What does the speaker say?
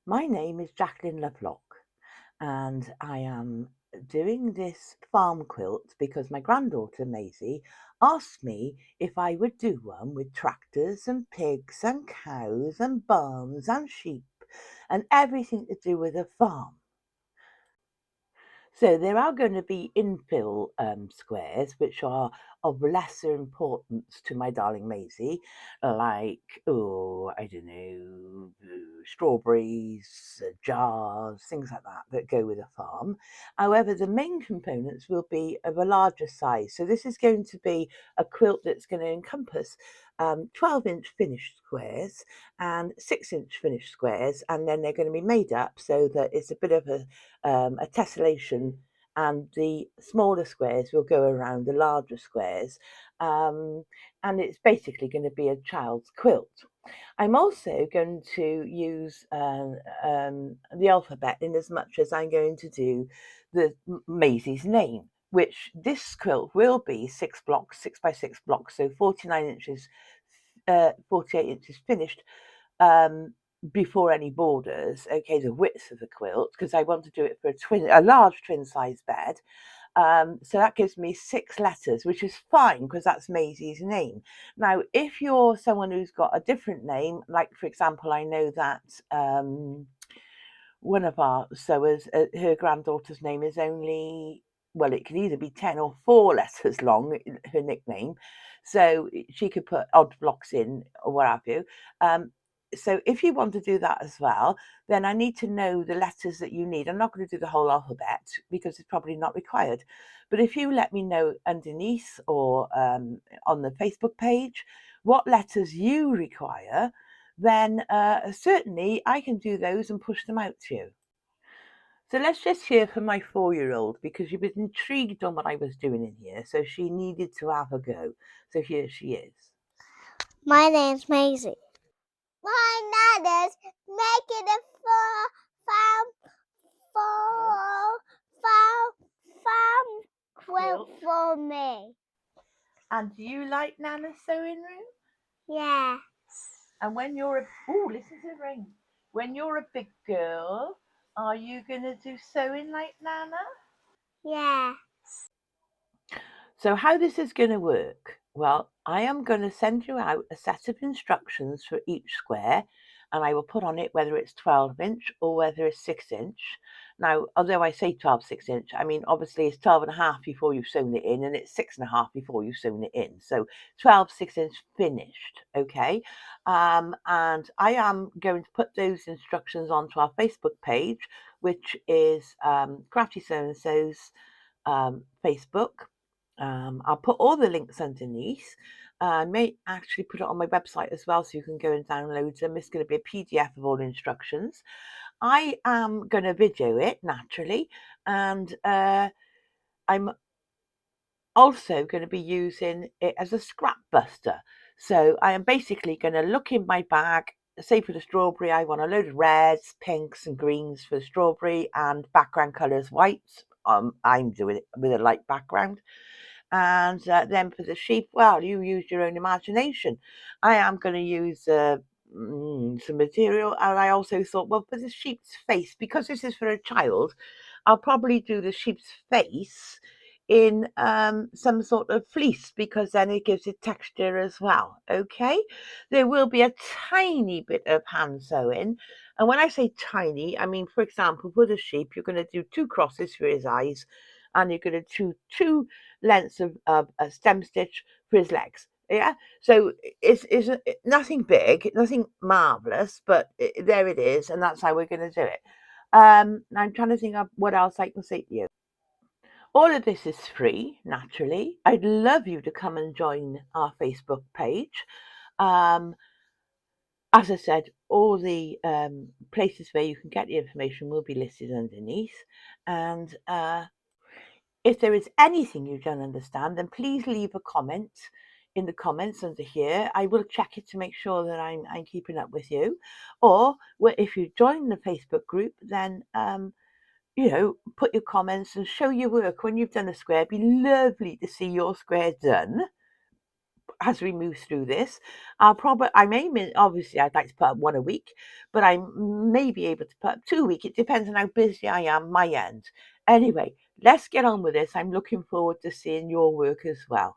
My name is Jacqueline Lovelock, and I am doing this farm quilt because my granddaughter Maisie asked me if I would do one with tractors and pigs and cows and barns and sheep and everything to do with a farm. So there are going to be infill squares, which are of lesser importance to my darling Maisie, like, oh, I don't know, strawberries, jars, things like that that go with a farm. However, the main components will be of a larger size. So this is going to be a quilt that's going to encompass 12-inch finished squares and 6-inch finished squares, and then they're going to be made up so that it's a bit of a tessellation, and the smaller squares will go around the larger squares, and it's basically going to be a child's quilt. I'm also going to use the alphabet in as much as I'm going to do the Maisie's name, which this quilt will be 6 blocks, 6 by 6 blocks, so 49 inches, 48 inches finished, before any borders. Okay, the width of the quilt, because I want to do it for a large twin size bed. So that gives me 6 letters, which is fine because that's Maisie's name. Now, if you're someone who's got a different name, like for example, I know that one of our sewers, her granddaughter's name is only, well, it can either be 10 or 4 letters long, her nickname. So she could put odd blocks in or what have you. So if you want to do that as well, then I need to know the letters that you need. I'm not going to do the whole alphabet because it's probably not required. But if you let me know underneath or on the Facebook page what letters you require, then certainly I can do those and push them out to you. So let's just hear from my 4-year-old because she was intrigued on what I was doing in here, so she needed to have a go. So here she is. My name's Maisie. My nana's making a farm quilt for me. And do you like Nana's sewing room? Yeah. And when you're listen to the rain. When you're a big girl, are you gonna do sewing like Nana? Yeah. So how this is going to work? Well, I am going to send you out a set of instructions for each square, and I will put on it whether it's 12-inch or whether it's 6-inch. Now, although I say 12 6-inch, I mean obviously it's 12 and a half before you've sewn it in, and it's 6.5 before you've sewn it in. So 12 6-inch finished, okay? And I am going to put those instructions onto our Facebook page, which is Crafty So and So's Facebook. I'll put all the links underneath. I may actually put it on my website as well, so you can go and download them. It's going to be a PDF of all the instructions. I am going to video it naturally, and I'm also going to be using it as a scrap buster. So I am basically going to look in my bag. Say for the strawberry, I want a load of reds, pinks, and greens for the strawberry, and background colours whites. I'm doing it with a light background. And then for the sheep, well, you use your own imagination. I am going to use some material, and I also thought, well, for the sheep's face, because this is for a child, I'll probably do the sheep's face in some sort of fleece because then it gives it texture as well. Okay, there will be a tiny bit of hand sewing, and when I say tiny, I mean, for example, for the sheep, you're going to do 2 crosses for his eyes, and you're going to do 2 lengths of a stem stitch for his legs. Yeah, so it's nothing big, nothing marvelous, but there it is, and that's how we're going to do it. I'm trying to think of what else I can say to you. All of this is free, naturally. I'd love you to come and join our Facebook page. Um, as I said, all the places where you can get the information will be listed underneath. And if there is anything you don't understand, then please leave a comment in the comments under here. I will check it to make sure that I'm keeping up with you. Or if you join the Facebook group, then put your comments and show your work when you've done a square. It'd be lovely to see your square done. as we move through this. I'm aiming, obviously, I'd like to put up one a week, but I may be able to put up 2 a week. It depends on how busy I am, my end. Anyway, let's get on with this. I'm looking forward to seeing your work as well.